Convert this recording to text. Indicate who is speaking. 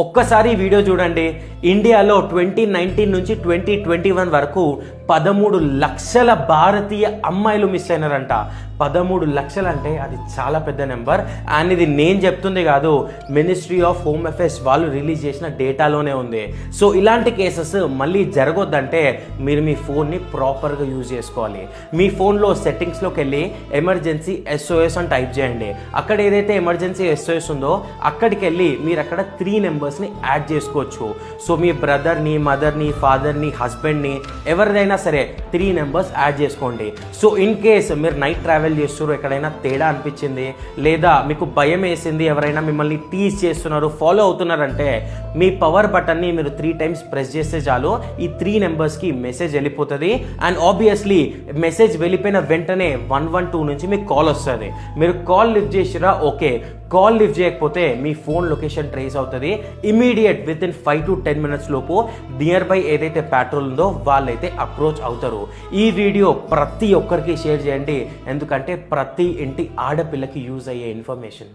Speaker 1: ఒక్కసారి ఈ వీడియో చూడండి. ఇండియాలో 2019 నుంచి 2021 వరకు 13 లక్షల భారతీయ అమ్మాయిలు మిస్ అయినారంట. 13 లక్షలు అంటే అది చాలా పెద్ద నెంబర్. అండ్ ఇది నేను చెప్తుంది కాదు, మినిస్ట్రీ ఆఫ్ హోమ్ అఫేర్స్ వాళ్ళు రిలీజ్ చేసిన డేటాలోనే ఉంది. సో ఇలాంటి కేసెస్ మళ్ళీ జరగొద్దంటే మీరు మీ ఫోన్ని ప్రాపర్గా యూజ్ చేసుకోవాలి. మీ ఫోన్లో సెట్టింగ్స్లోకి వెళ్ళి ఎమర్జెన్సీ SOS అని టైప్ చేయండి. అక్కడ ఏదైతే ఎమర్జెన్సీ SOS ఉందో అక్కడికి వెళ్ళి మీరు అక్కడ 3 నెంబర్స్ని యాడ్ చేసుకోవచ్చు. సో మీ బ్రదర్ని, మదర్ని, ఫాదర్ని, హస్బెండ్ని, ఎవరిదైనా సరే 3 నెంబర్స్ యాడ్ చేసుకోండి. సో ఇన్ కేస్ మీరు నైట్ ట్రావెల్ చేస్తున్నారు, ఎక్కడైనా తేడా అనిపించింది లేదా మీకు భయం వేసింది, ఎవరైనా మిమ్మల్ని టీజ్ చేస్తున్నారు, ఫాలో అవుతున్నారంటే మీ పవర్ బటన్ని మీరు 3 టైమ్స్ ప్రెస్ చేస్తే చాలు ఈ 3 నెంబర్స్కి మెసేజ్ వెళ్ళిపోతుంది. అండ్ ఆబ్వియస్లీ మెసేజ్ వెళ్ళిపోయిన వెంటనే 112 నుంచి మీకు కాల్ వస్తుంది. మీరు కాల్ లిఫ్ట్ చేసిరా, ఓకే. కాల్ లిఫ్ట్ చేయకపోతే మీ ఫోన్ లొకేషన్ ట్రేస్ అవుతుంది. Immediate with in 5 to 10 minutes లోపు నియర్ బై ఏదైతే పెట్రోల్ ఉందో వాళ్ళైతే అప్రోచ్ అవుతారు. ఈ వీడియో ప్రతి ఒక్కరికి షేర్ చేయండి, ఎందుకంటే ప్రతి ఇంటి ఆడపిల్లకి యూజ్ అయ్యే ఇన్ఫర్మేషన్.